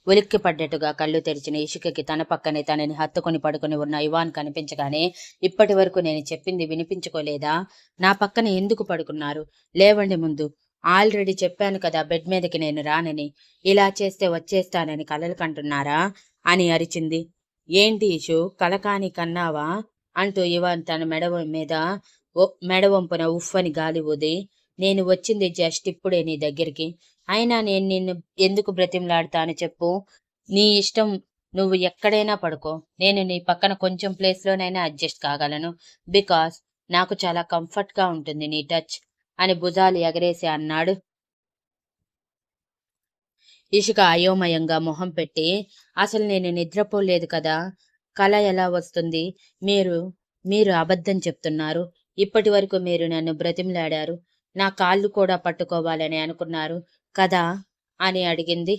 ఉలిక్కిపడ్డట్టుగా కళ్ళు తెరిచిన ఇషికకి తన పక్కనే తనని హత్తుకొని పడుకొని ఉన్న ఇవాన్ కనిపించగానే, ఇప్పటి వరకు నేను చెప్పింది వినిపించుకోలేదా? నా పక్కన ఎందుకు పడుకున్నారు? లేవండి ముందు. ఆల్రెడీ చెప్పాను కదా బెడ్ మీదకి నేను రానని. ఇలా చేస్తే వచ్చేస్తానని కలలు కంటున్నారా? అని అరిచింది. ఏంటి ఇషు, కలకాని కన్నావా? అంటూ ఇవాన్ తన మెడవంపున ఉఫ్ఫని గాలి ఊది, నేను వచ్చింది జస్ట్ ఇప్పుడే నీ దగ్గరికి. అయినా నేను నిన్ను ఎందుకు బ్రతిమలాడతాను చెప్పు? నీ ఇష్టం, నువ్వు ఎక్కడైనా పడుకో. నేను నీ పక్కన కొంచెం ప్లేస్లోనైనా అడ్జస్ట్ కాగలను. బికాస్ నాకు చాలా కంఫర్ట్గా ఉంటుంది నీ టచ్ అని భుజాలు ఎగరేసి అన్నాడు. ఇషిక అయోమయంగా మొహం పెట్టి, అసలు నేను నిద్రపోలేదు కదా, కల ఎలా వస్తుంది? మీరు మీరు అబద్ధం చెప్తున్నారు. ఇప్పటి వరకు మీరు నన్ను బ్రతిమలాడారు. నా కాళ్ళు కూడా పట్టుకోవాలని అనుకున్నారు కదా అని అడిగింది.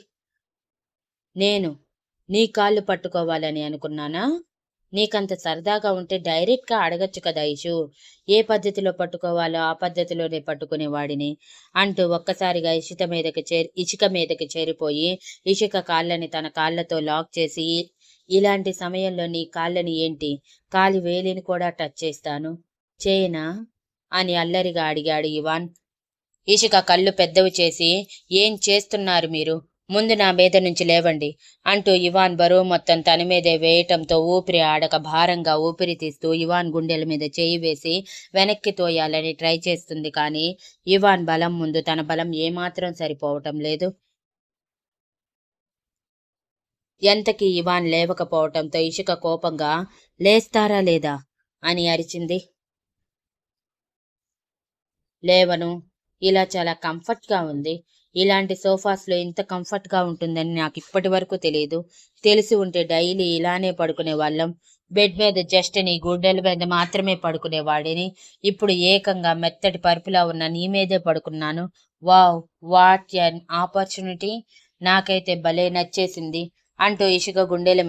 నేను నీ కాళ్ళు పట్టుకోవాలని అనుకున్నానా? నీకంత సరదాగా ఉంటే డైరెక్ట్గా అడగచ్చు కదా ఇషు. ఏ పద్ధతిలో పట్టుకోవాలో ఆ పద్ధతిలోనే పట్టుకునేవాడిని అంటూ ఒక్కసారిగా ఇసుక మీదకి చేరిపోయి ఇషిక కాళ్ళని తన కాళ్ళతో లాక్ చేసి, ఇలాంటి సమయంలో నీ కాళ్ళని ఏంటి, కాలి వేలిని కూడా టచ్ చేస్తాను, చేయనా అని అల్లరిగా అడిగాడు ఇవాన్. ఇషిక కళ్ళు పెద్దవి చేసి, ఏం చేస్తున్నారు మీరు? ముందు నా మీద నుంచి లేవండి అంటూ ఇవాన్ బరువు మొత్తం తన మీదే వేయటంతో ఊపిరి ఆడక భారంగా ఊపిరి తీస్తూ ఇవాన్ గుండెల మీద చేయి వేసి వెనక్కి తోయాలని ట్రై చేస్తుంది. కానీ ఇవాన్ బలం ముందు తన బలం ఏమాత్రం సరిపోవటం లేదు. ఎంతకీ ఇవాన్ లేవకపోవటంతో ఇషిక కోపంగా, లేస్తారా లేదా అని అరిచింది. లేవను. ఇలా చాలా కంఫర్ట్గా ఉంది. ఇలాంటి సోఫాస్లో ఇంత కంఫర్ట్గా ఉంటుందని నాకు ఇప్పటి వరకు తెలియదు. తెలిసి ఉంటే డైలీ ఇలానే పడుకునే వాళ్ళం. బెడ్ మీద జస్ట్ నీ గుండెల మీద మాత్రమే పడుకునేవాడిని. ఇప్పుడు ఏకంగా మెత్తటి పరుపులా ఉన్న నీ మీదే పడుకున్నాను. Wow, what an opportunity. నాకైతే భలే నచ్చేసింది అంటూ ఇషిక గుండెల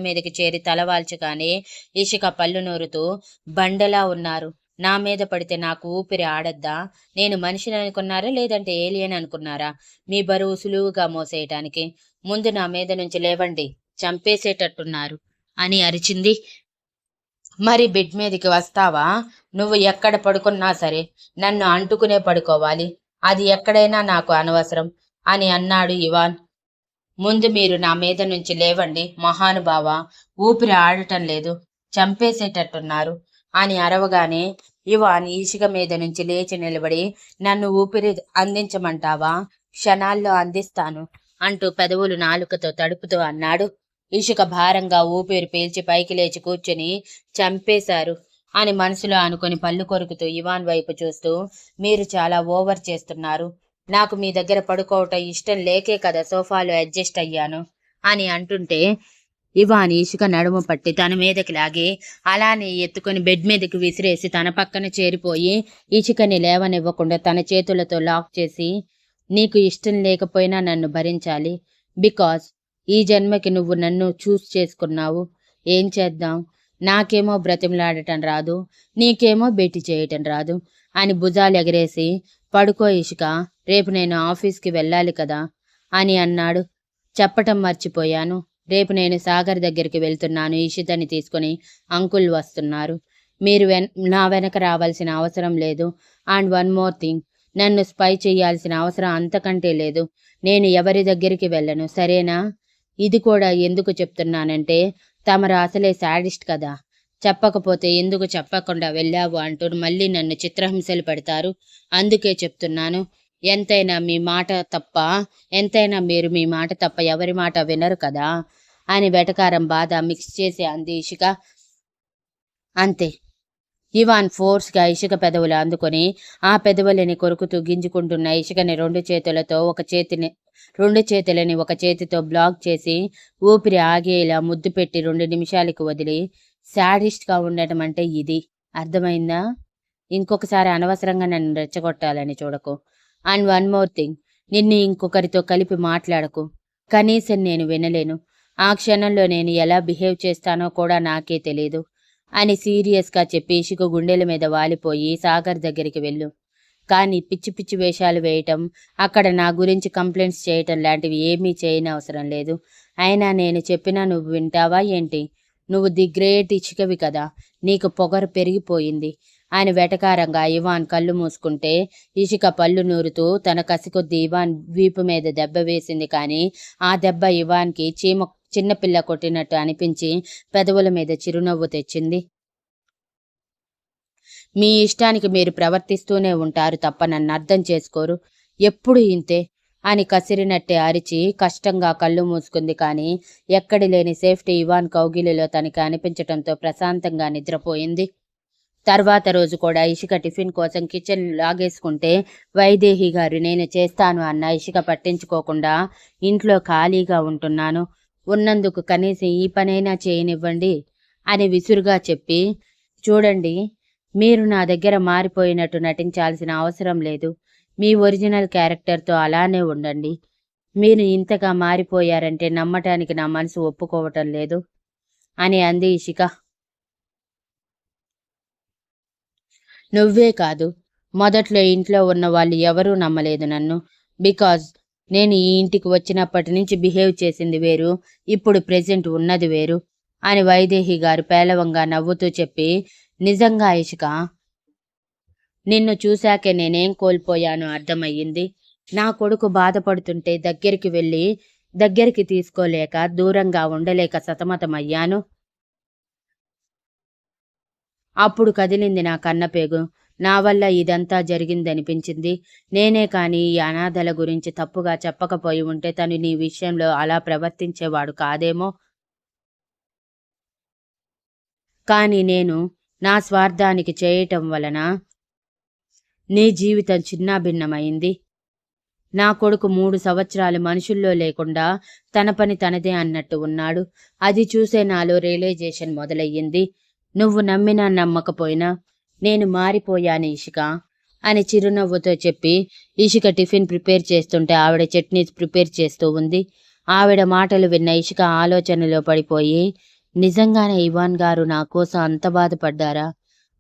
మీదకి చేరి తలవాల్చగానే ఇషిక పళ్ళు నూరుతూ, బండలా ఉన్నారు. నా మీద పడితే నాకు ఊపిరి ఆడద్దా? నేను మనిషిని అనుకున్నారా లేదంటే ఏలియన్ అనుకున్నారా మీ బరువు సులువుగా మోసేయటానికి? ముందు నా మీద నుంచి లేవండి, చంపేసేటట్టున్నారు అని అరిచింది. మరి బెడ్ మీదకి వస్తావా? నువ్వు ఎక్కడ పడుకున్నా సరే నన్ను అంటుకునే పడుకోవాలి. అది ఎక్కడైనా నాకు అనవసరం అని అన్నాడు ఇవాన్. ముందు మీరు నా మీద నుంచి లేవండి మహానుభావ, ఊపిరి ఆడటం లేదు, చంపేసేటట్టున్నారు అని అరవగానే ఇవాన్ ఇషిక మీద నుంచి లేచి నిలబడి, నన్ను ఊపిరి అందించమంటావా? క్షణాల్లో అందిస్తాను అంటూ పెదవులు నాలుకతో తడుపుతూ అన్నాడు. ఇషిక భారంగా ఊపిరి పీల్చి పైకి లేచి కూర్చుని, చంపేశారు అని మనసులో అనుకుని పళ్ళు కొరుకుతూ ఇవాన్ వైపు చూస్తూ, మీరు చాలా ఓవర్ చేస్తున్నారు. నాకు మీ దగ్గర పడుకోవటం ఇష్టం లేకే కదా సోఫాలో అడ్జస్ట్ అయ్యాను అని అంటుంటే ఇవాన్ ఇషిక నడుము పట్టి తన మీదకి లాగి అలానే ఎత్తుకొని బెడ్ మీదకి విసిరేసి తన పక్కన చేరిపోయి ఇషికని లేవనివ్వకుండా తన చేతులతో లాక్ చేసి, నీకు ఇష్టం లేకపోయినా నన్ను భరించాలి. బికాజ్ ఈ జన్మకి నువ్వు నన్ను చూస్ చేసుకున్నావు. ఏం చేద్దాం? నాకేమో బ్రతిమలాడటం రాదు, నీకేమో బెట్టి చేయటం రాదు అని భుజాలు ఎగరేసి, పడుకో ఇషిక, రేపు నేను ఆఫీస్కి వెళ్ళాలి కదా అని అన్నాడు. చెప్పటం మర్చిపోయాను, రేపు నేను సాగర్ దగ్గరికి వెళ్తున్నాను. ఇషితని తీసుకుని అంకుల్ వస్తున్నారు. మీరు నా వెనక రావాల్సిన అవసరం లేదు. అండ్ వన్ మోర్ థింగ్, నన్ను స్పై చేయాల్సిన అవసరం అంతకంటే లేదు. నేను ఎవరి దగ్గరికి వెళ్ళను, సరేనా? ఇది కూడా ఎందుకు చెప్తున్నానంటే, తమరు అసలే శాడిస్ట్ కదా. చెప్పకపోతే ఎందుకు చెప్పకుండా వెళ్ళావు అంటూ మళ్ళీ నన్ను చిత్రహింసలు పెడతారు. అందుకే చెప్తున్నాను. ఎంతైనా మీరు మీ మాట తప్ప ఎవరి మాట వినరు కదా అని వెటకారం బాధ మిక్స్ చేసి అంది ఇషిక. అంతే. ఇవాన్ ఫోర్స్గా ఇషిక పెదవులు అందుకొని ఆ పెదవులని కొరుకుతూ గింజుకుంటున్న ఇషికని రెండు చేతులని ఒక చేతితో బ్లాక్ చేసి ఊపిరి ఆగేలా ముద్దు పెట్టి 2 నిమిషాలకి వదిలి, శాడిస్ట్గా ఉండటం అంటే ఇది, అర్థమైందా? ఇంకొకసారి అనవసరంగా నన్ను రెచ్చగొట్టాలని చూడకు. అండ్ వన్ మోర్ థింగ్, నిన్ను ఇంకొకరితో కలిపి మాట్లాడకు. కనీసం నేను వినలేను. ఆ క్షణంలో నేను ఎలా బిహేవ్ చేస్తానో కూడా నాకే తెలీదు అని సీరియస్గా చెప్పి ఇషిక గుండెల మీద వాలిపోయి, సాగర్ దగ్గరికి వెళ్ళు. కానీ పిచ్చి పిచ్చి వేషాలు వేయటం, అక్కడ నా గురించి కంప్లైంట్స్ చేయటం లాంటివి ఏమీ చేయనవసరం లేదు. అయినా నేను చెప్పినా నువ్వు వింటావా ఏంటి? నువ్వు ది గ్రేట్ ఇచికవి కదా! నీకు పొగరు పెరిగిపోయింది అని వెటకారంగా ఇవాన్ కళ్ళు మూసుకుంటే, ఇషిక పళ్ళు నూరుతూ తన కసికొద్దీ ఇవాన్ వీపు మీద దెబ్బ వేసింది. కానీ ఆ దెబ్బ ఇవాన్కి చిన్నపిల్ల కొట్టినట్టు అనిపించి పెదవుల మీద చిరునవ్వు తెచ్చింది. మీ ఇష్టానికి మీరు ప్రవర్తిస్తూనే ఉంటారు తప్ప నన్ను అర్థం చేసుకోరు. ఎప్పుడు ఇంతే అని కసిరినట్టే అరిచి కష్టంగా కళ్ళు మూసుకుంది. కానీ ఎక్కడి లేని సేఫ్టీ ఇవాన్ కౌగిలిలో తనకి అనిపించటంతో ప్రశాంతంగా నిద్రపోయింది. తర్వాత రోజు కూడా ఇషిక టిఫిన్ కోసం కిచెన్ లాగేసుకుంటే, వైదేహి గారు నేను చేస్తాను అన్న ఇషిక పట్టించుకోకుండా, ఇంట్లో ఖాళీగా ఉంటున్నాను, ఉన్నందుకు కనీసం ఈ పనైనా చేయనివ్వండి అని విసురుగా చెప్పి, చూడండి, మీరు నా దగ్గర మారిపోయినట్టు నటించాల్సిన అవసరం లేదు. మీ ఒరిజినల్ క్యారెక్టర్తో అలానే ఉండండి. మీరు ఇంతగా మారిపోయారంటే నమ్మటానికి నా మనసు ఒప్పుకోవటం లేదు అని అంది ఇషిక. నువ్వే కాదు, మొదట్లో ఇంట్లో ఉన్న వాళ్ళు ఎవరూ నమ్మలేదు నన్ను. బికాజ్ నేను ఈ ఇంటికి వచ్చినప్పటి నుంచి బిహేవ్ చేసింది వేరు, ఇప్పుడు ప్రెజెంట్ ఉన్నది వేరు అని వైదేహి గారు పేలవంగా నవ్వుతూ చెప్పి, నిజంగా ఇషిక, నిన్ను చూశాకే నేనేం కోల్పోయానో అర్థమయ్యింది. నా కొడుకు బాధపడుతుంటే దగ్గరికి తీసుకోలేక, దూరంగా ఉండలేక సతమతమయ్యాను. అప్పుడు కదిలింది నా కన్నపేగు. నా వల్ల ఇదంతా జరిగిందనిపించింది. నేనే కానీ ఈ అనాథల గురించి తప్పుగా చెప్పకపోయి ఉంటే తను నీ విషయంలో అలా ప్రవర్తించేవాడు కాదేమో. కానీ నేను నా స్వార్థానికి చేయటం వలన నీ జీవితం చిన్నాభిన్నమైంది. నా కొడుకు 3 సంవత్సరాలు మనుషుల్లో లేకుండా తన పని తనదే అన్నట్టు ఉన్నాడు. అది చూసే నాలో రియలైజేషన్ మొదలయ్యింది. నువ్వు నమ్మినా నమ్మకపోయినా నేను మారిపోయాను ఇషిక అని చిరునవ్వుతో చెప్పి, ఇషిక టిఫిన్ ప్రిపేర్ చేస్తుంటే ఆవిడ చట్నీస్ ప్రిపేర్ చేస్తూ ఉంది. ఆవిడ మాటలు విన్న ఇషిక ఆలోచనలో పడిపోయి, నిజంగానే ఇవాన్ గారు నా కోసం అంత బాధపడ్డారా?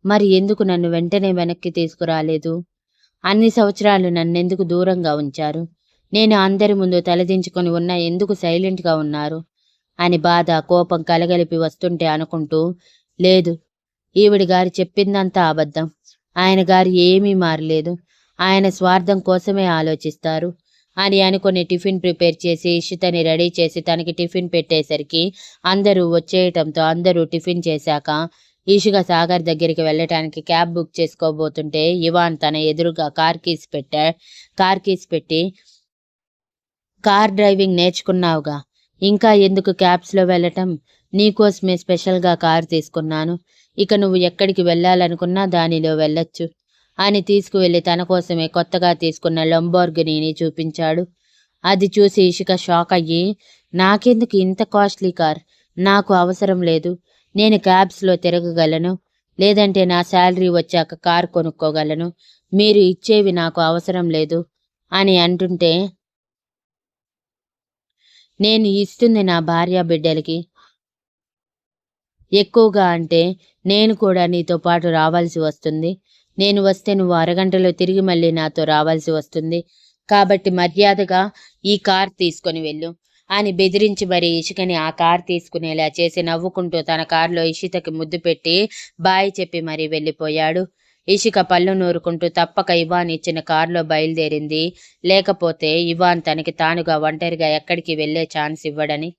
మరి ఎందుకు నన్ను వెంటనే వెనక్కి తీసుకురాలేదు? అన్ని సంవత్సరాలు నన్నెందుకు దూరంగా ఉంచారు? నేను అందరి ముందు తలదించుకొని ఉన్నా ఎందుకు సైలెంట్గా ఉన్నారు అని బాధ, కోపం కలగలిపి వస్తుంటే అనుకుంటూ, లేదు, ఈవిడి గారు చెప్పిందంతా అబద్ధం. ఆయన గారు ఏమీ మారలేదు. ఆయన స్వార్థం కోసమే ఆలోచిస్తారు అని అనుకుని టిఫిన్ ప్రిపేర్ చేసి ఇషితని రెడీ చేసి తనకి టిఫిన్ పెట్టేసరికి అందరూ వచ్చేయటంతో అందరూ టిఫిన్ చేశాక ఇషిక సాగర్ దగ్గరికి వెళ్ళటానికి క్యాబ్ బుక్ చేసుకోబోతుంటే ఇవాన్ తన ఎదురుగా కార్ కీస్ పెట్టి, కార్ డ్రైవింగ్ నేర్చుకున్నావుగా, ఇంకా ఎందుకు క్యాబ్స్లో వెళ్ళటం? నీకోసమే స్పెషల్గా కారు తీసుకున్నాను. ఇక నువ్వు ఎక్కడికి వెళ్ళాలనుకున్నా దానిలో వెళ్ళొచ్చు అని తీసుకువెళ్ళి తన కోసమే కొత్తగా తీసుకున్న లంబోర్గినీని చూపించాడు. అది చూసి ఇషిక షాక్ అయ్యి, నాకెందుకు ఇంత కాస్ట్లీ కార్? నాకు అవసరం లేదు. నేను క్యాబ్స్లో తిరగగలను, లేదంటే నా శాలరీ వచ్చాక కారు కొనుక్కోగలను. మీరు ఇచ్చేవి నాకు అవసరం లేదు అని అంటుంటే, నేను ఇస్తుంది నా భార్య బిడ్డలకి. ఎక్కువగా అంటే నేను కూడా నీతో పాటు రావాల్సి వస్తుంది. నేను వస్తే నువ్వు అరగంటలో తిరిగి మళ్ళీ నాతో రావాల్సి వస్తుంది. కాబట్టి మర్యాదగా ఈ కార్ తీసుకొని వెళ్ళు అని బెదిరించి మరీ ఇషికని ఆ కార్ తీసుకునేలా చేసి నవ్వుకుంటూ తన కారులో ఇషితకి ముద్దు పెట్టి బాయ్ చెప్పి మరీ వెళ్ళిపోయాడు. ఇషిక పళ్ళు నూరుకుంటూ తప్పక ఇవాన్ ఇచ్చిన కారులో బయలుదేరింది. లేకపోతే ఇవాన్ తనకి తానుగా ఒంటరిగా ఎక్కడికి వెళ్ళే ఛాన్స్ ఇవ్వడని.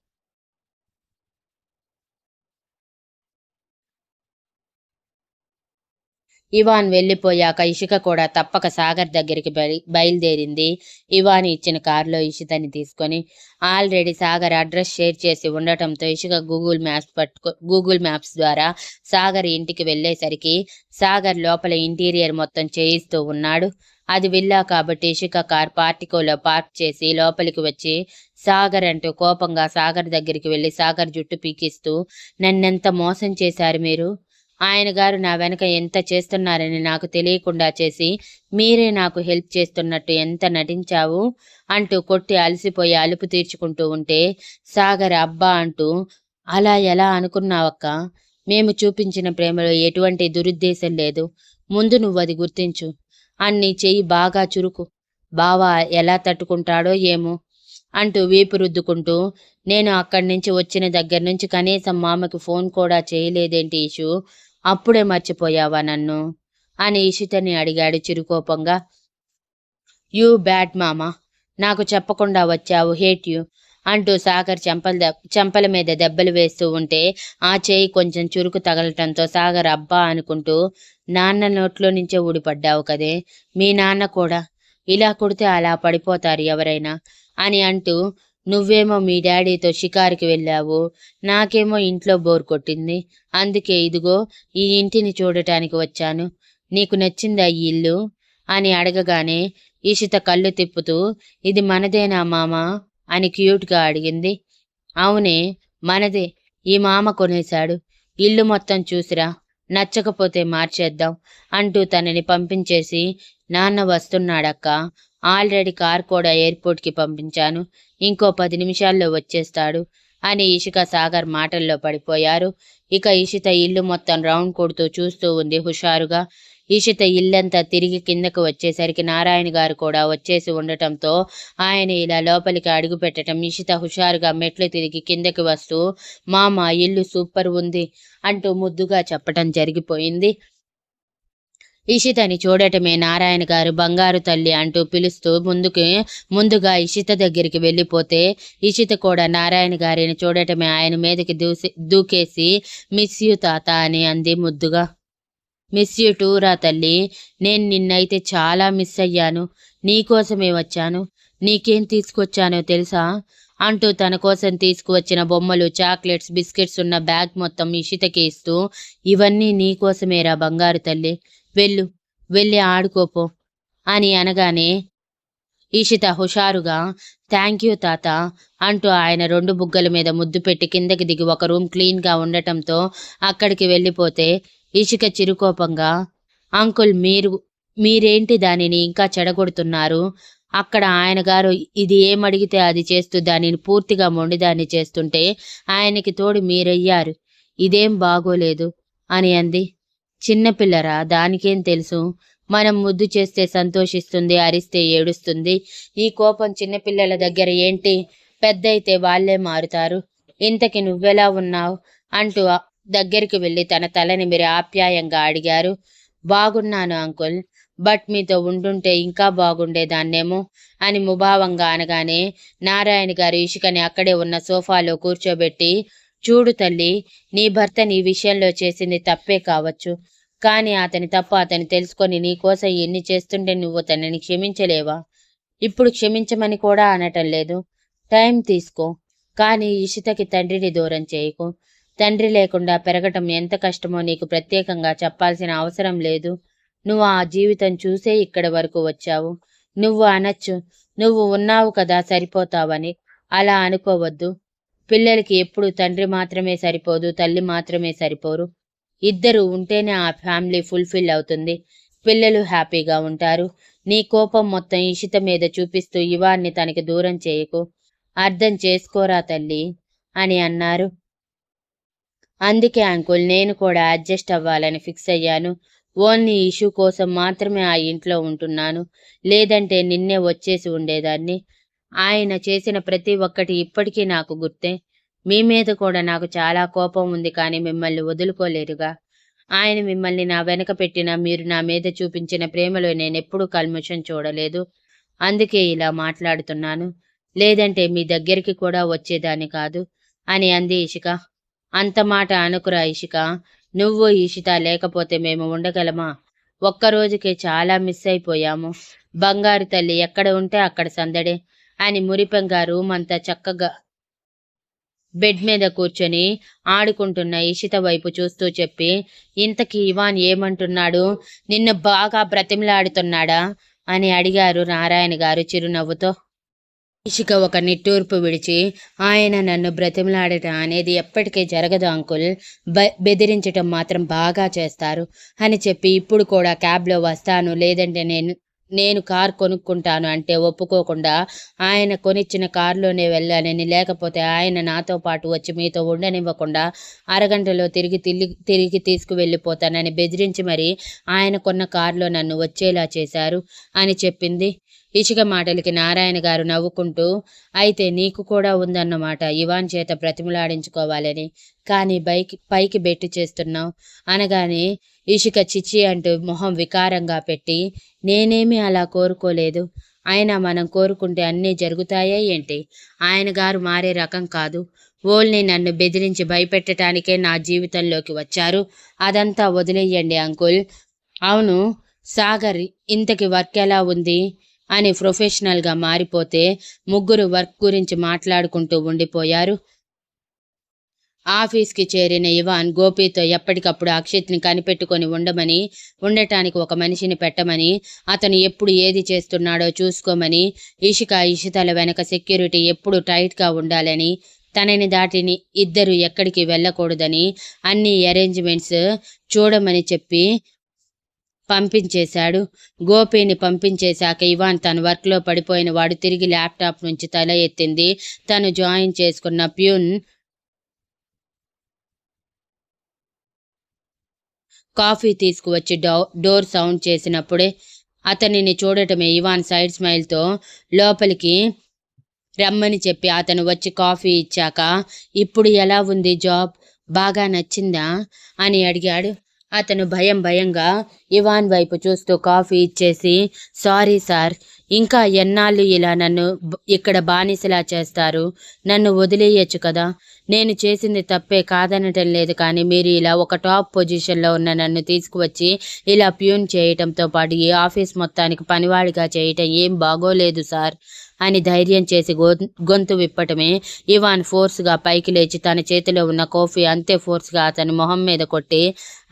ఇవాన్ వెళ్ళిపోయాక ఇషిక కూడా తప్పక సాగర్ దగ్గరికి బయలుదేరింది. ఇవాన్ ఇచ్చిన కారులో ఇషితని తీసుకొని. ఆల్రెడీ సాగర్ అడ్రస్ షేర్ చేసి ఉండటంతో ఇషిక గూగుల్ మ్యాప్స్ ద్వారా సాగర్ ఇంటికి వెళ్ళేసరికి సాగర్ లోపల ఇంటీరియర్ మొత్తం చేయిస్తూ ఉన్నాడు. అది విల్లా కాబట్టి ఇషిక కార్ పార్టికోలో పార్క్ చేసి లోపలికి వచ్చి సాగర్ అంటూ కోపంగా సాగర్ దగ్గరికి వెళ్ళి సాగర్ జుట్టు పీకిస్తూ, నన్నెంత మోసం చేశారు మీరు? ఆయన గారు నా వెనక ఎంత చేస్తున్నారని నాకు తెలియకుండా చేసి మీరే నాకు హెల్ప్ చేస్తున్నట్టు ఎంత నటించావు అంటూ కొట్టి అలసిపోయి అలుపు తీర్చుకుంటూ ఉంటే సాగర్ అబ్బా అంటూ, అలా ఎలా అనుకున్నావక్క? మేము చూపించిన ప్రేమలో ఎటువంటి దురుద్దేశం లేదు. ముందు నువ్వు అది గుర్తించు అన్ని చెయ్యి బాగా చురుకు. బావ ఎలా తట్టుకుంటాడో ఏమో అంటూ వీపు రుద్దుకుంటూ, నేను అక్కడి నుంచి వచ్చిన దగ్గర నుంచి కనీసం మామకి ఫోన్ కూడా చేయలేదేంటి ఇషు? అప్పుడే మర్చిపోయావా నన్ను? అని ఇషితని అడిగాడు చిరుకోపంగా. యూ బ్యాడ్ మామా, నాకు చెప్పకుండా వచ్చావు, హేట్ యూ అంటూ సాగర్ చెంపల మీద దెబ్బలు వేస్తూ ఉంటే ఆ చేయి కొంచెం చురుకు తగలటంతో సాగర్ అబ్బా అనుకుంటూ, నాన్న నోట్లో నుంచే ఊడిపడ్డావు కదే, మీ నాన్న కూడా ఇలా కొడితే అలా పడిపోతారు ఎవరైనా అని అంటూ, నువ్వేమో మీ డాడీతో షికారుకి వెళ్ళావు, నాకేమో ఇంట్లో బోర్ కొట్టింది, అందుకే ఇదిగో ఈ ఇంటిని చూడటానికి వచ్చాను. నీకు నచ్చిందా ఈ ఇల్లు అని అడగగానే ఈషిత కళ్ళు తిప్పుతూ, ఇది మనదేనా మామా అని క్యూట్గా అడిగింది. అవునే, మనదే, ఈ మామ కొనేశాడు. ఇల్లు మొత్తం చూసిరా, నచ్చకపోతే మార్చేద్దాం అంటూ తనని పంపించేసి, నాన్న వస్తున్నాడక్క, ఆల్రెడీ కార్ కూడా ఎయిర్పోర్ట్కి పంపించాను, ఇంకో 10 నిమిషాల్లో వచ్చేస్తాడు అని ఇషిక సాగర్ మాటల్లో పడిపోయారు. ఇక ఇషిత ఇల్లు మొత్తం రౌండ్ కొడుతూ చూస్తూ ఉంది హుషారుగా. ఇషిత ఇల్లంతా తిరిగి కిందకు వచ్చేసరికి నారాయణ గారు కూడా వచ్చేసి ఉండటంతో ఆయన ఇలా లోపలికి అడుగు పెట్టడం ఇషిత హుషారుగా మెట్లు తిరిగి కిందకి వస్తూ, మామ ఇల్లు సూపర్ ఉంది అంటూ ముద్దుగా చెప్పటం జరిగిపోయింది. ఇషితని చూడటమే నారాయణ గారు బంగారు తల్లి అంటూ పిలుస్తూ ముందుగా ఇషిత దగ్గరికి వెళ్ళిపోతే, ఇషిత కూడా నారాయణ గారిని చూడటమే ఆయన మీదకి దూకేసి, మిస్ యూ తాత అని అంది ముద్దుగా. మిస్ యూ టూరా తల్లి, నేను నిన్నైతే చాలా మిస్ అయ్యాను, నీకోసమే వచ్చాను, నీకేం తీసుకొచ్చానో తెలుసా అంటూ తన కోసం తీసుకువచ్చిన బొమ్మలు, చాక్లెట్స్, బిస్కెట్స్ ఉన్న బ్యాగ్ మొత్తం ఇషితకి ఇస్తూ, ఇవన్నీ నీకోసమేరా బంగారు తల్లి, వెళ్ళి ఆడుకోపో అని అనగానే ఈషిత హుషారుగా థ్యాంక్ యూ తాత అంటూ ఆయన 2 బుగ్గల మీద ముద్దు పెట్టి కిందకి దిగి ఒక రూమ్ క్లీన్గా ఉండటంతో అక్కడికి వెళ్ళిపోతే, ఇషిక చిరుకోపంగా, అంకుల్ మీరేంటి దానిని ఇంకా చెడగొడుతున్నారు? అక్కడ ఆయన గారు ఇది ఏమడిగితే అది చేస్తూ దానిని పూర్తిగా మొండిదాన్ని చేస్తుంటే ఆయనకి తోడు మీరయ్యారు, ఇదేం బాగోలేదు అని అంది. చిన్నపిల్లరా, దానికేం తెలుసు, మనం ముద్దు చేస్తే సంతోషిస్తుంది, అరిస్తే ఏడుస్తుంది. ఈ కోపం చిన్నపిల్లల దగ్గర ఏంటి, పెద్దయితే వాళ్లే మారుతారు. ఇంతకి నువ్వెలా ఉన్నావు అంటూ దగ్గరికి వెళ్ళి తన తలని మీరు ఆప్యాయంగా అడిగారు. బాగున్నాను అంకుల్, బట్ మీతో ఉండుంటే ఇంకా బాగుండేదాన్నేమో అని ముభావంగా అనగానే నారాయణ గారు ఇషికని అక్కడే ఉన్న సోఫాలో కూర్చోబెట్టి, చూడు తల్లి, నీ భర్త నీ విషయంలో చేసింది తప్పే కావచ్చు, కానీ అతని తప్పు అతను తెలుసుకొని నీకోసం ఎన్ని చేస్తుంటే నువ్వు తనని క్షమించలేవా? ఇప్పుడు క్షమించమని కూడా అనటం లేదు, టైం తీసుకో, కానీ ఇషితకి తండ్రిని దూరం చేయకు. తండ్రి లేకుండా పెరగటం ఎంత కష్టమో నీకు ప్రత్యేకంగా చెప్పాల్సిన అవసరం లేదు. నువ్వు ఆ జీవితం చూసే ఇక్కడి వరకు వచ్చావు. నువ్వు అనొచ్చు, నువ్వు ఉన్నావు కదా సరిపోతావని, అలా అనుకోవద్దు. పిల్లలకి ఎప్పుడు తండ్రి మాత్రమే సరిపోదు, తల్లి మాత్రమే సరిపోరు. ఇద్దరు ఉంటేనే ఆ ఫ్యామిలీ ఫుల్ఫిల్ అవుతుంది, పిల్లలు హ్యాపీగా ఉంటారు. నీ కోపం మొత్తం ఇషిత మీద చూపిస్తూ ఇవాన్ని తనకి దూరం చేయకు, అర్థం చేసుకోరా తల్లి అని అన్నారు. అందుకే అంకుల్ నేను కూడా అడ్జస్ట్ అవ్వాలని ఫిక్స్ అయ్యాను. ఓన్లీ ఇష్యూ కోసం మాత్రమే ఆ ఇంట్లో ఉంటున్నాను, లేదంటే నిన్నే వచ్చేసి ఉండేదాన్ని. ఆయన చేసిన ప్రతి ఒక్కటి ఇప్పటికీ నాకు గుర్తే. మీ మీద కూడా నాకు చాలా కోపం ఉంది, కానీ మిమ్మల్ని వదులుకోలేరుగా. ఆయన మిమ్మల్ని నా వెనక పెట్టినా మీరు నా మీద చూపించిన ప్రేమలో నేనెప్పుడూ కల్మషం చూడలేదు. అందుకే ఇలా మాట్లాడుతున్నాను, లేదంటే మీ దగ్గరికి కూడా వచ్చేదాన్ని కాదు అని అంది ఇషిక. అంత మాట అనుకురా ఇషిక, నువ్వు ఇషిత లేకపోతే మేము ఉండగలమా? ఒక్కరోజుకే చాలా మిస్ అయిపోయాము. బంగారు తల్లి ఎక్కడ ఉంటే అక్కడ సందడే అని మురిపెంగా రూమ్ అంతా చక్కగా బెడ్ మీద కూర్చొని ఆడుకుంటున్న ఇషిత వైపు చూస్తూ చెప్పి, ఇంతకీ ఇవాన్ ఏమంటున్నాడు, నిన్ను బాగా బ్రతిమలాడుతున్నాడా అని అడిగారు నారాయణ గారు చిరునవ్వుతో. ఇషిక ఒక నిట్టూర్పు విడిచి, ఆయన నన్ను బ్రతిమలాడటం అనేది ఎప్పటికీ జరగదు అంకుల్, బెదిరించటం మాత్రం బాగా చేస్తారు అని చెప్పి, ఇప్పుడు కూడా క్యాబ్లో వస్తాను, లేదంటే నేను కార్ కొనుక్కుంటాను అంటే ఒప్పుకోకుండా ఆయన కొనిచ్చిన కారులోనే వెళ్ళానని, లేకపోతే ఆయన నాతో పాటు వచ్చి మీతో ఉండనివ్వకుండా అరగంటలో తిరిగి తీసుకువెళ్ళిపోతానని బెదిరించి మరి ఆయన కొన్న కారులో నన్ను వచ్చేలా చేశారు అని చెప్పింది. ఇషిక మాటలకి నారాయణ గారు నవ్వుకుంటూ, అయితే నీకు కూడా ఉందన్నమాట ఇవాన్ చేత బ్రతిమలాడించుకోవాలని, కానీ పైకి బెట్టు చేస్తున్నావు అనగానే ఇషిక చిచి అంటూ మొహం వికారంగా పెట్టి, నేనేమీ అలా కోరుకోలేదు. అయినా మనం కోరుకుంటే అన్నీ జరుగుతాయా ఏంటి? ఆయన గారు మారే రకం కాదు. ఓల్ని నన్ను బెదిరించి భయపెట్టడానికే నా జీవితంలోకి వచ్చారు. అదంతా వదిలేయండి అంకుల్. అవును సాగర్, ఇంతకి వర్క్ ఎలా ఉంది అని ప్రొఫెషనల్గా మారిపోతే ముగ్గురు వర్క్ గురించి మాట్లాడుకుంటూ ఉండిపోయారు. ఆఫీస్కి చేరిన ఇవాన్ గోపితో ఎప్పటికప్పుడు అక్షిత్ని కనిపెట్టుకొని ఉండటానికి ఒక మనిషిని పెట్టమని, అతను ఎప్పుడు ఏది చేస్తున్నాడో చూసుకోమని, ఇషితల వెనక సెక్యూరిటీ ఎప్పుడు టైట్గా ఉండాలని, తనని దాటిని ఇద్దరు ఎక్కడికి వెళ్ళకూడదని అన్ని అరేంజ్మెంట్స్ చూడమని చెప్పి పంపించేశాడు. గోపిని పంపించేశాక ఇవాన్ తన వర్క్లో పడిపోయిన వాడు తిరిగి ల్యాప్టాప్ నుంచి తల ఎత్తింది. తను జాయిన్ చేసుకున్న ప్యూన్ కాఫీ తీసుకువచ్చి డోర్ సౌండ్ చేసినప్పుడే అతనిని చూడటమే ఇవాన్ సైడ్ స్మైల్తో లోపలికి రమ్మని చెప్పి అతను వచ్చి కాఫీ ఇచ్చాక, ఇప్పుడు ఎలా ఉంది జాబ్, బాగా నచ్చిందా అని అడిగాడు. అతను భయంగా ఇవాన్ వైపు చూస్తూ కాఫీ ఇచ్చేసి, సారీ సార్, ఇంకా ఎన్నాళ్ళు ఇలా నన్ను ఇక్కడ బానిసలా చేస్తారు? నన్ను వదిలేయచ్చు కదా. నేను చేసింది తప్పే కాదనటం లేదు, కానీ మీరు ఇలా ఒక టాప్ పొజిషన్లో ఉన్న నన్ను తీసుకువచ్చి ఇలా ప్యూన్ చేయటంతో పాటు ఈ ఆఫీస్ మొత్తానికి పనివాడిగా చేయటం ఏం బాగోలేదు సార్ అని ధైర్యం చేసి గొంతు విప్పటమే ఇవాన్ ఫోర్స్గా పైకి లేచి తన చేతిలో ఉన్న కాఫీ అంతే ఫోర్స్గా అతని మొహం మీద కొట్టి,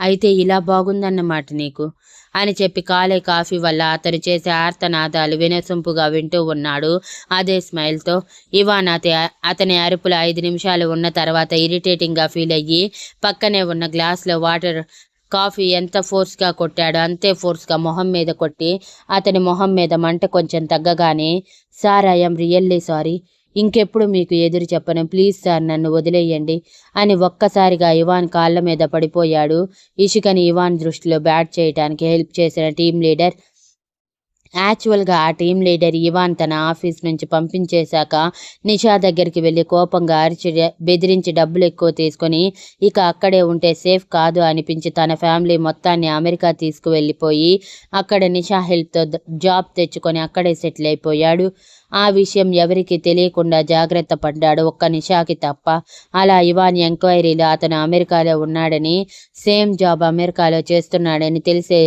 అయితే ఇలా బాగుందన్నమాట నీకు అని చెప్పి కాలే కాఫీ వల్ల అతను చేసే ఆర్తనాదాలు వినసొంపుగా వింటూ ఉన్నాడు అదే స్మైల్తో. ఇవాన్ అతని అరుపులు 5 నిమిషాలు ఉన్న తర్వాత ఇరిటేటింగ్గా ఫీల్ అయ్యి పక్కనే ఉన్న గ్లాస్లో కాఫీ ఎంత ఫోర్స్గా కొట్టాడో అంతే ఫోర్స్గా మొహం మీద కొట్టి, అతని మొహం మీద మంట కొంచెం తగ్గగానే, సార్ ఐఎమ్ రియల్లీ సారీ, ఇంకెప్పుడు మీకు ఎదురు చెప్పను, ప్లీజ్ సార్ నన్ను వదిలేయండి అని ఒక్కసారిగా ఇవాన్ కాళ్ళ మీద పడిపోయాడు. ఇషికని ఇవాన్ దృష్టిలో బ్యాట్ చేయడానికి హెల్ప్ చేసిన టీం లీడర్. యాక్చువల్గా ఆ టీం లీడర్ ఇవాన్ తన ఆఫీస్ నుంచి పంపించేశాక నిషా దగ్గరికి వెళ్ళి కోపంగా అరిచి బెదిరించి డబ్బులు ఎక్కువ తీసుకొని ఇక అక్కడే ఉంటే సేఫ్ కాదు అనిపించి తన ఫ్యామిలీ మొత్తాన్ని అమెరికా తీసుకువెళ్ళిపోయి అక్కడ నిషా హెల్ప్తో జాబ్ తెచ్చుకొని అక్కడే సెటిల్ అయిపోయాడు. ఆ విషయం ఎవరికి తెలియకుండా జాగ్రత్త పడ్డాడు, ఒక్క నిషాకి తప్ప. అలా ఇవాన్ ఎంక్వైరీలో అతను అమెరికాలో ఉన్నాడని, సేమ్ జాబ్ అమెరికాలో చేస్తున్నాడని తెలిసే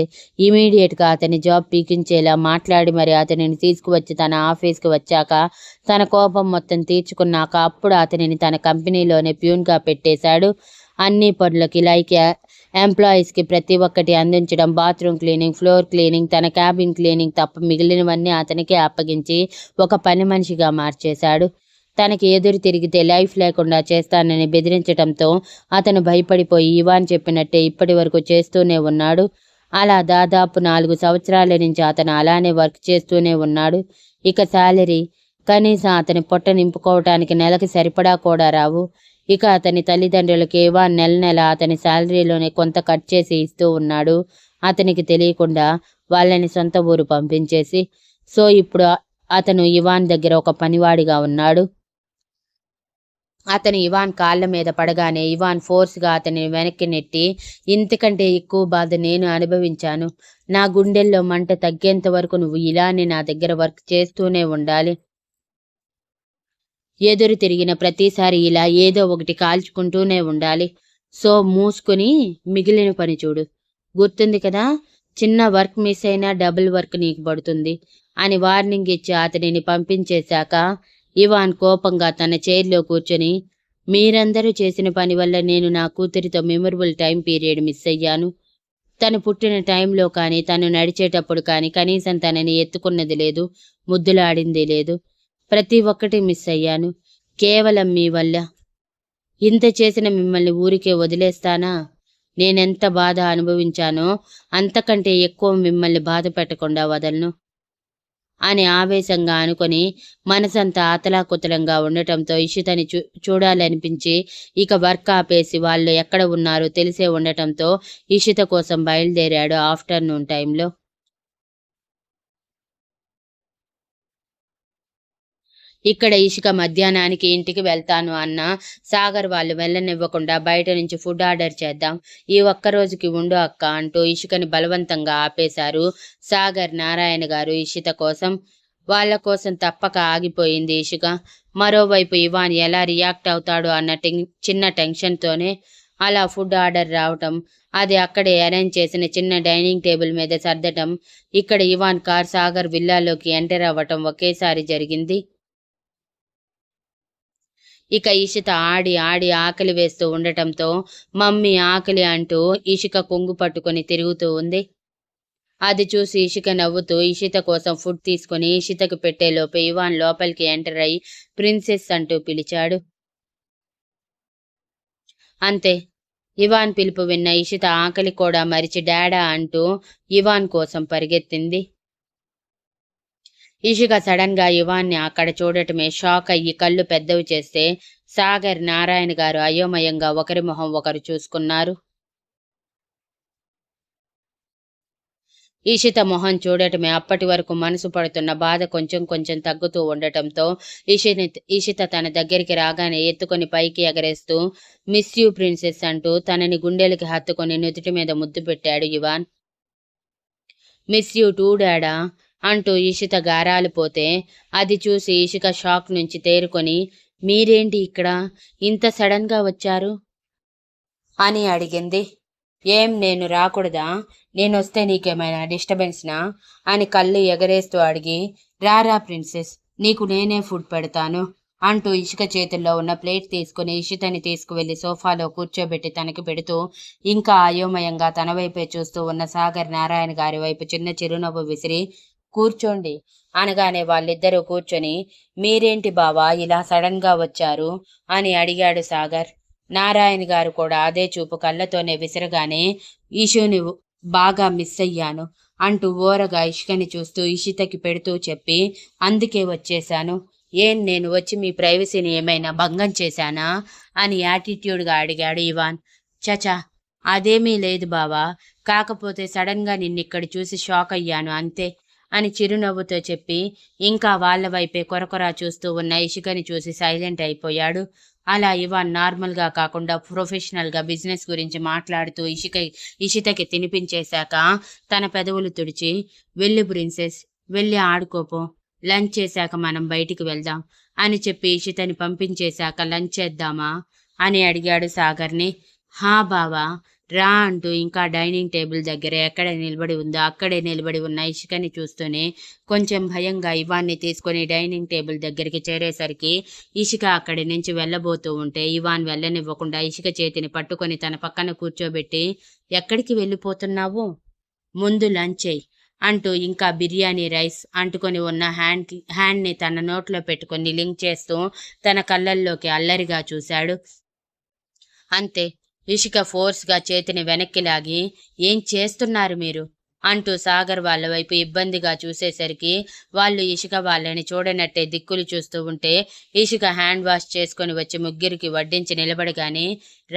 ఇమీడియట్గా అతని జాబ్ పీకించేలా మాట్లాడి మరి అతనిని తీసుకువచ్చి తన ఆఫీస్కి వచ్చాక తన కోపం మొత్తం తీర్చుకున్నాక అప్పుడు అతనిని తన కంపెనీలోనే ప్యూన్గా పెట్టేశాడు. అన్ని పనులకి లైక్ ఎంప్లాయీస్కి ప్రతి ఒక్కటి అందించడం, బాత్రూమ్ క్లీనింగ్, ఫ్లోర్ క్లీనింగ్, తన క్యాబిన్ క్లీనింగ్ తప్ప మిగిలినవన్నీ అతనికే అప్పగించి ఒక పని మనిషిగా మార్చేశాడు. తనకి ఎదురు తిరిగితే లైఫ్ లేకుండా చేస్తానని బెదిరించడంతో అతను భయపడిపోయి ఇవాన్ చెప్పినట్టే ఇప్పటి వరకు చేస్తూనే ఉన్నాడు. అలా దాదాపు 4 సంవత్సరాల నుంచి అతను అలానే వర్క్ చేస్తూనే ఉన్నాడు. ఇక శాలరీ కనీసం అతని పొట్ట నింపుకోవటానికి నెలకి సరిపడా కూడా రావు. ఇక అతని తల్లిదండ్రులకి ఇవాన్ నెల అతని శాలరీలోనే కొంత కట్ చేసి ఇస్తూ ఉన్నాడు, అతనికి తెలియకుండా వాళ్ళని సొంత ఊరు పంపించేసి. సో ఇప్పుడు అతను ఇవాన్ దగ్గర ఒక పనివాడిగా ఉన్నాడు. అతను ఇవాన్ కాళ్ళ మీద పడగానే ఇవాన్ ఫోర్స్గా అతని వెనక్కి నెట్టి, ఇంతకంటే ఎక్కువ బాధ నేను అనుభవించాను. నా గుండెల్లో మంట తగ్గేంత వరకు నువ్వు ఇలానే నా దగ్గర వర్క్ చేస్తూనే ఉండాలి. ఎదురు తిరిగిన ప్రతిసారి ఇలా ఏదో ఒకటి కాల్చుకుంటూనే ఉండాలి. సో మూసుకుని మిగిలిన పని చూడు, గుర్తుంది కదా, చిన్న వర్క్ మిస్ అయినా డబుల్ వర్క్ నీకు పడుతుంది అని వార్నింగ్ ఇచ్చి అతనిని పంపించేశాక ఇవాన్ కోపంగా తన చైర్లో కూర్చొని, మీరందరూ చేసిన పని వల్ల నేను నా కూతురితో మెమొరబుల్ టైం పీరియడ్ మిస్ అయ్యాను. తను పుట్టిన టైంలో కానీ తను నడిచేటప్పుడు కానీ కనీసం తనని ఎత్తుకున్నది లేదు, ముద్దులాడింది లేదు. ప్రతి ఒక్కటి మిస్ అయ్యాను కేవలం మీ వల్ల. ఇంత చేసిన మిమ్మల్ని ఊరికే వదిలేస్తానా? నేనెంత బాధ అనుభవించానో అంతకంటే ఎక్కువ మిమ్మల్ని బాధ పెట్టకుండా వదలను. అని ఆవేశంగా అనుకొని మనసంతా అతలాకుతలంగా ఉండటంతో ఇషితని చూడాలనిపించి ఇక వర్క్ ఆపేసి వాళ్ళు ఎక్కడ ఉన్నారో తెలిసే ఉండటంతో ఇషిత కోసం బయలుదేరాడు ఆఫ్టర్నూన్ టైంలో. ఇక్కడ ఇషిక మధ్యాహ్నానికి ఇంటికి వెళ్తాను అన్న సాగర్ వాళ్ళు వెళ్ళనివ్వకుండా బయట నుంచి ఫుడ్ ఆర్డర్ చేద్దాం, ఈ ఒక్కరోజుకి ఉండు అక్క అంటూ ఇషికని బలవంతంగా ఆపేశారు సాగర్, నారాయణ గారు ఇషిత కోసం. వాళ్ళ కోసం తప్పక ఆగిపోయింది ఇషిక. మరోవైపు ఇవాన్ ఎలా రియాక్ట్ అవుతాడో అన్న చిన్న టెన్షన్తోనే అలా ఫుడ్ ఆర్డర్ రావటం, అది అక్కడే అరేంజ్ చేసిన చిన్న డైనింగ్ టేబుల్ మీద సర్దటం, ఇక్కడ ఇవాన్ కార్ సాగర్ విల్లాలోకి ఎంటర్ అవ్వటం ఒకేసారి జరిగింది. ఇక ఇషిత ఆడి ఆడి ఆకలి వేస్తూ ఉండటంతో మమ్మీ ఆకలి అంటూ ఇషిక కొంగు పట్టుకొని తిరుగుతూ ఉంది. అది చూసి ఇషిక నవ్వుతూ ఇషిత కోసం ఫుడ్ తీసుకుని ఇషితకు పెట్టేలోపు ఇవాన్ లోపలికి ఎంటర్ అయి ప్రిన్సెస్ అంటూ పిలిచాడు. అంతే, ఇవాన్ పిలుపు విన్న ఇషిత ఆకలి కూడా మరిచి డాడా అంటూ ఇవాన్ కోసం పరిగెత్తింది. ఇషిక సడన్ గా ఇవాన్ని అక్కడ చూడటమే షాక్ అయ్యి కళ్ళు పెద్దవి చేస్తే సాగర్, నారాయణ గారు అయోమయంగా ఒకరి మొహం ఒకరు చూసుకున్నారు. ఇషిత మొహం చూడటమే అప్పటి వరకు మనసు పడుతున్న బాధ కొంచెం కొంచెం తగ్గుతూ ఉండటంతో ఇషిత తన దగ్గరికి రాగానే ఎత్తుకొని పైకి ఎగరేస్తూ మిస్ యూ ప్రిన్సెస్ అంటూ తనని గుండెలకి హత్తుకొని నుదుటి మీద ముద్దు పెట్టాడు ఇవాన్. మిస్ యూ టూ డాడా అంటూ ఇషిత గారాలు పోతే అది చూసి ఇషిక షాక్ నుంచి తేరుకొని మీరేంటి ఇక్కడ ఇంత సడన్ గా వచ్చారు అని అడిగింది. ఏం నేను రాకూడదా, నేనొస్తే నీకేమైనా డిస్టర్బెన్స్నా అని కళ్ళు ఎగరేస్తూ అడిగి రారా ప్రిన్సెస్, నీకు నేనే ఫుడ్ పెడతాను అంటూ ఇషిక చేతుల్లో ఉన్న ప్లేట్ తీసుకుని ఇషితని తీసుకువెళ్లి సోఫాలో కూర్చోబెట్టి తనకి పెడుతూ ఇంకా అయోమయంగా తన వైపే చూస్తూ ఉన్న సాగర్, నారాయణ గారి వైపు చిన్న చిరునవ్వు విసిరి కూర్చోండి అనగానే వాళ్ళిద్దరూ కూర్చొని మీరేంటి బావా ఇలా సడన్ గా వచ్చారు అని అడిగాడు సాగర్. నారాయణ గారు కూడా అదే చూపు కళ్ళతోనే విసరగానే ఇషుని బాగా మిస్ అయ్యాను అంటూ ఓరగా ఇషికని చూస్తూ ఇషితకి పెడుతూ చెప్పి అందుకే వచ్చేశాను, ఏం నేను వచ్చి మీ ప్రైవసీని ఏమైనా భంగం చేశానా అని యాటిట్యూడ్గా అడిగాడు ఇవాన్. చచా, అదేమీ లేదు బావా, కాకపోతే సడన్ గా నిన్నిక్కడ చూసి షాక్ అయ్యాను అంతే అని చిరునవ్వుతో చెప్పి ఇంకా వాళ్ళ వైపే కొరకొరా చూస్తూ ఉన్న ఇషికని చూసి సైలెంట్ అయిపోయాడు. అలా ఇవాన్ నార్మల్గా కాకుండా ప్రొఫెషనల్గా బిజినెస్ గురించి మాట్లాడుతూ ఇషితకి తినిపించేశాక తన పెదవులు తుడిచి వెళ్ళు ప్రిన్సెస్, వెళ్ళి ఆడుకోపో, లంచ్ చేశాక మనం బయటికి వెళ్దాం అని చెప్పి ఇషితని పంపించేశాక లంచ్ చేద్దామా అని అడిగాడు సాగర్ని. హా బావా రా అంటూ ఇంకా డైనింగ్ టేబుల్ దగ్గర ఎక్కడ నిలబడి ఉందో అక్కడే నిలబడి ఉన్న ఇషికని చూస్తూనే కొంచెం భయంగా ఇవాన్ని తీసుకొని డైనింగ్ టేబుల్ దగ్గరికి చేరేసరికి ఇషిక అక్కడి నుంచి వెళ్ళబోతూ ఉంటే ఇవాన్ వెళ్ళనివ్వకుండా ఇషిక చేతిని పట్టుకొని తన పక్కన కూర్చోబెట్టి ఎక్కడికి వెళ్ళిపోతున్నావు, ముందు లంచ్ చేయి అంటూ ఇంకా బిర్యానీ రైస్ అంటుకొని ఉన్న హ్యాండ్ని తన నోట్లో పెట్టుకొని లింక్ చేస్తూ తన కళ్ళల్లోకి అల్లరిగా చూశాడు. అంతే, ఇషిక ఫోర్స్గా చేతిని వెనక్కి లాగి ఏం చేస్తున్నారు మీరు అంటూ సాగర్ వాళ్ళ వైపు ఇబ్బందిగా చూసేసరికి వాళ్ళు ఇషిక వాళ్ళని చూడనట్టే దిక్కులు చూస్తూ ఉంటే ఇషిక హ్యాండ్ వాష్ చేసుకొని వచ్చి ముగ్గురికి వడ్డించి నిలబడగానే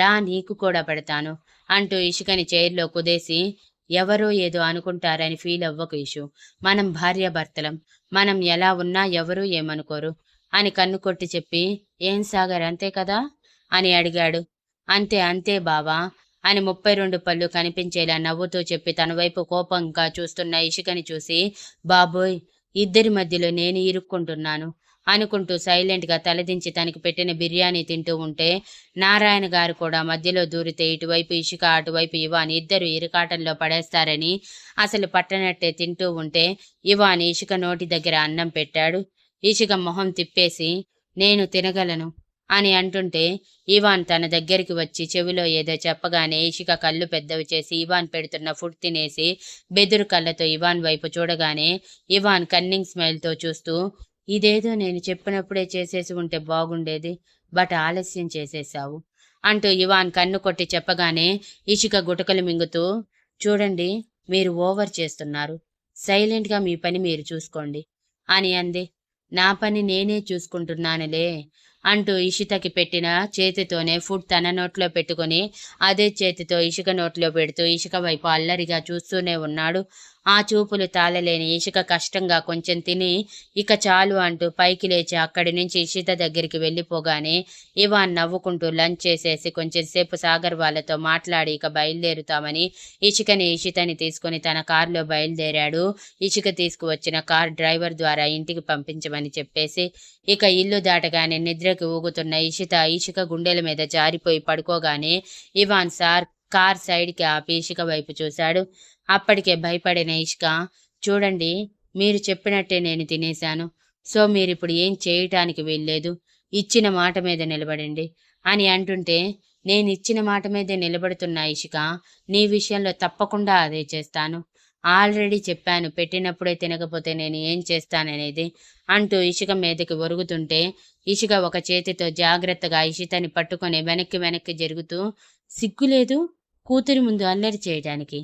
రా నీకు కూడా పెడతాను అంటూ ఇషికని చైర్లో కుదేసి ఎవరో ఏదో అనుకుంటారని ఫీల్ అవ్వకు ఇషు, మనం భార్యాభర్తలం, మనం ఎలా ఉన్నా ఎవరూ ఏమనుకోరు అని కన్ను కొట్టి చెప్పి ఏం సాగర్ అంతే కదా అని అడిగాడు. అంతే అంతే బావా అని 32 పళ్ళు కనిపించేలా నవ్వుతూ చెప్పి తన వైపు కోపంగా చూస్తున్న ఇషికని చూసి బాబోయ్ ఇద్దరి మధ్యలో నేను ఇరుక్కుంటున్నాను అనుకుంటూ సైలెంట్గా తలదించి తనకి పెట్టిన బిర్యానీ తింటూ ఉంటే నారాయణ గారు కూడా మధ్యలో దూరితే ఇటువైపు ఇషిక అటువైపు ఇవాన్ ఇద్దరు ఇరుకాటంలో పడేస్తారని అసలు పట్టనట్టే తింటూ ఉంటే ఇవాన్ ఇషిక నోటి దగ్గర అన్నం పెట్టాడు. ఇషిక మొహం తిప్పేసి నేను తినగలను అని అంటుంటే ఇవాన్ తన దగ్గరికి వచ్చి చెవిలో ఏదో చెప్పగానే ఇషిక కళ్ళు పెద్దవి చేసి ఇవాన్ పెడుతున్న ఫుడ్ తినేసి బెదురు కళ్ళతో ఇవాన్ వైపు చూడగానే ఇవాన్ కన్నింగ్ స్మైల్తో చూస్తూ ఇదేదో నేను చెప్పినప్పుడే చేసేసి ఉంటే బాగుండేది, బట్ ఆలస్యం చేసేశావు అంటూ ఇవాన్ కన్ను కొట్టి చెప్పగానే ఇషిక గుటకలు మింగుతూ చూడండి మీరు ఓవర్ చేస్తున్నారు, సైలెంట్గా మీ పని మీరు చూసుకోండి అని అంది. నా పని నేనే చూసుకుంటున్నానులే అంటూ ఇషితకి పెట్టిన చేతితోనే ఫుడ్ తన నోట్లో పెట్టుకొని అదే చేతితో ఇషిక నోట్లో పెడుతూ ఇషిక వైపు అల్లరిగా చూస్తూనే ఉన్నాడు. ఆ చూపులు తాళలేని ఇషిక కష్టంగా కొంచెం తిని ఇక చాలు అంటూ పైకి లేచి అక్కడి నుంచి ఇషిత దగ్గరికి వెళ్ళిపోగానే ఇవాన్ నవ్వుకుంటూ లంచ్ చేసేసి కొంచెం సేపు సాగర్ వాళ్ళతో మాట్లాడి ఇక బయలుదేరుతామని ఇషితని తీసుకుని తన కారులో బయలుదేరాడు. ఇషిక తీసుకువచ్చిన కార్ డ్రైవర్ ద్వారా ఇంటికి పంపించమని చెప్పేసి ఇక ఇల్లు దాటగానే నిద్రకి ఊగుతున్న ఇషిక గుండెల మీద జారిపోయి పడుకోగానే ఇవాన్ కార్ సైడ్కి ఆపి ఇషిక వైపు చూశాడు. అప్పటికే భయపడిన ఇషిక, చూడండి, మీరు చెప్పినట్టే నేను తినేశాను. సో మీరిప్పుడు ఏం చేయటానికి వీల్లేదు. ఇచ్చిన మాట మీద నిలబడండి అని అంటుంటే, నేను ఇచ్చిన మాట మీదే నిలబడుతున్న ఇషిక, నీ విషయంలో తప్పకుండా అదే చేస్తాను. ఆల్రెడీ చెప్పాను, పెట్టినప్పుడే తినకపోతే నేను ఏం చేస్తాననేది అంటూ ఇషిక మీదకి ఒరుగుతుంటే ఇషిక ఒక చేతితో జాగ్రత్తగా ఇషితని పట్టుకొని వెనక్కి జరుగుతూ, సిగ్గులేదు కూతురి ముందు అల్లరి చేయటానికి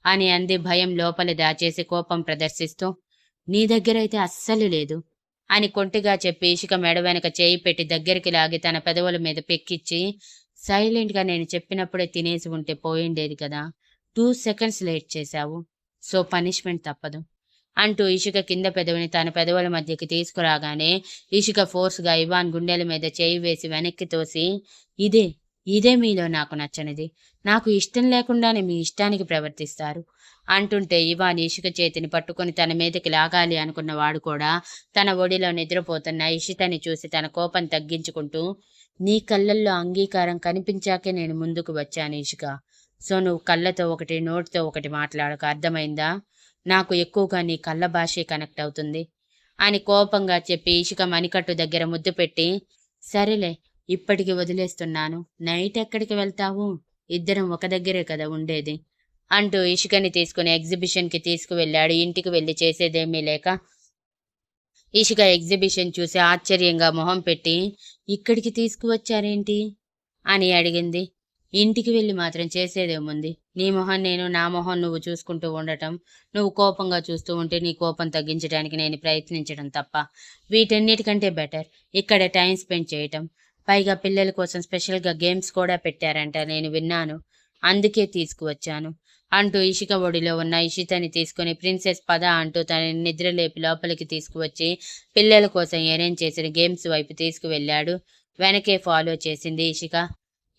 అని అంది భయం లోపల దాచేసి కోపం ప్రదర్శిస్తూ. నీ దగ్గరైతే అస్సలు లేదు అని కొంటిగా చెప్పి ఇషిక మెడ వెనక చేయి పెట్టి దగ్గరికి లాగి తన పెదవుల మీద పెక్కిచ్చి, సైలెంట్గా నేను చెప్పినప్పుడే తినేసి ఉంటే పోయిండేది కదా, 2 సెకండ్స్ లేట్ చేశావు, సో పనిష్మెంట్ తప్పదు అంటూ ఇషిక కింద పెదవిని తన పెదవుల మధ్యకి తీసుకురాగానే ఇషిక ఫోర్స్గా ఇవాన్ గుండెల మీద చేయి వేసి వెనక్కి తోసి, ఇదే ఇదే మీలో నాకు నచ్చనిది. నాకు ఇష్టం లేకుండానే మీ ఇష్టానికి ప్రవర్తిస్తారు అంటుంటే ఇవాన్ ఇషిక చేతిని పట్టుకొని తన మీదకి లాగాలి అనుకున్నవాడు కూడా తన ఒడిలో నిద్రపోతున్న ఇషితని చూసి తన కోపం తగ్గించుకుంటూ, నీ కళ్ళల్లో అంగీకారం కనిపించాకే నేను ముందుకు వచ్చాను ఇషిక. సో నువ్వు కళ్ళతో ఒకటి నోటితో ఒకటి మాట్లాడక, అర్థమైందా? నాకు ఎక్కువగా నీ కళ్ళ భాషే కనెక్ట్ అవుతుంది అని కోపంగా చెప్పి ఇషిక మణికట్టు దగ్గర ముద్దు పెట్టి, సరేలే ఇప్పటికి వదిలేస్తున్నాను, నైట్ ఎక్కడికి వెళ్తావు, ఇద్దరం ఒక దగ్గరే కదా ఉండేది అంటూ ఇషికని తీసుకుని ఎగ్జిబిషన్కి తీసుకువెళ్ళాడు. ఇంటికి వెళ్ళి చేసేదేమీ లేక ఇషిక ఎగ్జిబిషన్ చూసి ఆశ్చర్యంగా మొహం పెట్టి, ఇక్కడికి తీసుకువచ్చారేంటి అని అడిగింది. ఇంటికి వెళ్ళి మాత్రం చేసేదేముంది, నీ మొహం నేను, నా మొహం నువ్వు చూసుకుంటూ ఉండటం, నువ్వు కోపంగా చూస్తూ ఉంటే నీ కోపం తగ్గించడానికి నేను ప్రయత్నించడం తప్ప వీటన్నిటికంటే బెటర్ ఇక్కడ టైం స్పెండ్ చేయటం. పైగా పిల్లల కోసం స్పెషల్గా గేమ్స్ కూడా పెట్టారంట, నేను విన్నాను, అందుకే తీసుకువచ్చాను అంటూ ఇషిక ఒడిలో ఉన్న ఇషితని తీసుకుని ప్రిన్సెస్ పద అంటూ తనని నిద్రలేపి లోపలికి తీసుకువచ్చి పిల్లల కోసం అరేంజ్ చేసిన గేమ్స్ వైపు తీసుకువెళ్ళాడు. వెనకే ఫాలో చేసింది ఇషిక.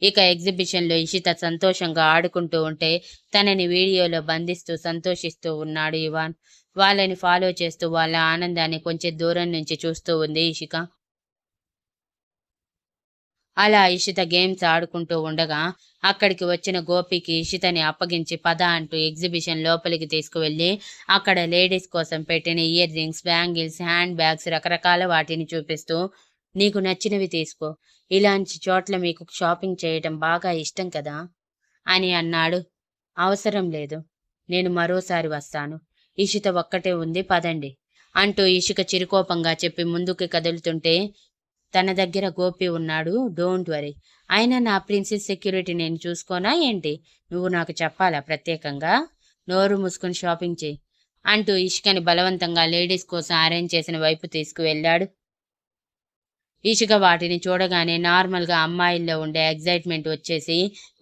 ఇక ఎగ్జిబిషన్లో ఇషిత సంతోషంగా ఆడుకుంటూ ఉంటే తనని వీడియోలో బంధిస్తూ సంతోషిస్తూ ఉన్నాడు ఇవాన్. వాళ్ళని ఫాలో చేస్తూ వాళ్ళ ఆనందాన్ని కొంచెం దూరం నుంచి చూస్తూ ఉంది ఇషిక. అలా ఇషిత గేమ్స్ ఆడుకుంటూ ఉండగా అక్కడికి వచ్చిన గోపికి ఇషితని అప్పగించి పద అంటూ ఎగ్జిబిషన్ లోపలికి తీసుకువెళ్ళి అక్కడ లేడీస్ కోసం పెట్టిన ear rings, bangles, hand bags రకరకాల వాటిని చూపిస్తూ, నీకు నచ్చినవి తీసుకో, ఇలాంటి చోట్ల మీకు షాపింగ్ చేయటం బాగా ఇష్టం కదా అని అన్నాడు. అవసరం లేదు, నేను మరోసారి వస్తాను, ఇషిత ఒక్కటే ఉంది, పదండి అంటూ ఇషిక చిరుకోపంగా చెప్పి ముందుకు కదులుతుంటే, తన దగ్గర గోపి ఉన్నాడు, డోంట్ వరీ, అయినా నా ప్రిన్సెస్ సెక్యూరిటీ నేను చూసుకోనా ఏంటి, నువ్వు నాకు చెప్పాలా ప్రత్యేకంగా, నోరు మూసుకొని షాపింగ్ చేయి అంటూ ఇషికని బలవంతంగా లేడీస్ కోసం అరేంజ్ చేసిన వైపు తీసుకువెళ్ళాడు. ఇషిక వాటిని చూడగానే నార్మల్గా అమ్మాయిల్లో ఉండే ఎగ్జైట్మెంట్ వచ్చేసి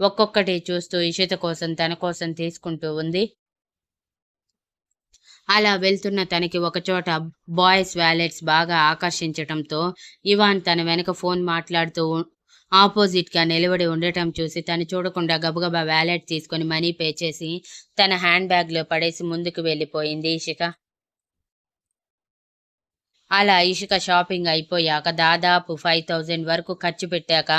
ఒక్కొక్కటి చూస్తూ ఇషిత కోసం తన కోసం తీసుకుంటూ ఉంది. అలా వెళ్తున్న తనకి ఒకచోట బాయ్స్ వ్యాలెట్స్ బాగా ఆకర్షించటంతో ఇవాన్ తన వెనక ఫోన్ మాట్లాడుతూ ఆపోజిట్గా నిలబడి ఉండటం చూసి తను చూడకుండా గబగబా వ్యాలెట్ తీసుకొని మనీ పే చేసి తన హ్యాండ్ బ్యాగ్లో పడేసి ముందుకు వెళ్ళిపోయింది ఇషిక. అలా ఇషిక షాపింగ్ అయిపోయాక దాదాపు 5,000 వరకు ఖర్చు పెట్టాక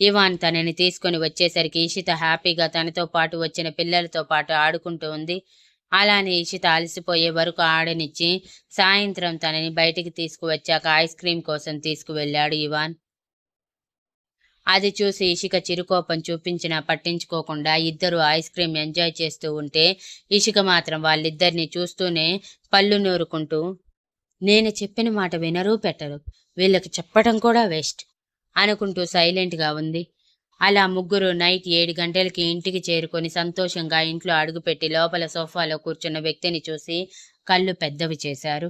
ఇవాన్ తనని తీసుకొని వచ్చేసరికి ఇషిత హ్యాపీగా తనతో పాటు వచ్చిన పిల్లలతో పాటు ఆడుకుంటూ ఉంది. అలానే ఇషిత అలసిపోయే వరకు ఆడనిచ్చి సాయంత్రం తనని బయటికి తీసుకువచ్చాక ఐస్ క్రీమ్ కోసం తీసుకువెళ్ళాడు ఇవాన్. అది చూసి ఇషిక చిరుకోపం చూపించినా పట్టించుకోకుండా ఇద్దరు ఐస్ క్రీమ్ ఎంజాయ్ చేస్తూ ఉంటే ఇషిక మాత్రం వాళ్ళిద్దరిని చూస్తూనే పళ్ళు నూరుకుంటూ, నేను చెప్పిన మాట వినరు పెట్టరు, వీళ్ళకి చెప్పడం కూడా వేస్ట్ అనుకుంటూ సైలెంట్గా ఉంది. అలా ముగ్గురు నైట్ 7 గంటలకి ఇంటికి చేరుకొని సంతోషంగా ఇంట్లో అడుగుపెట్టి లోపల సోఫాలో కూర్చున్న వ్యక్తిని చూసి కళ్ళు పెద్దవి చేశారు.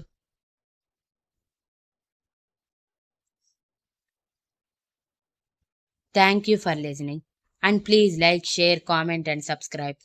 Thank you for listening. And please like, share, comment, and subscribe.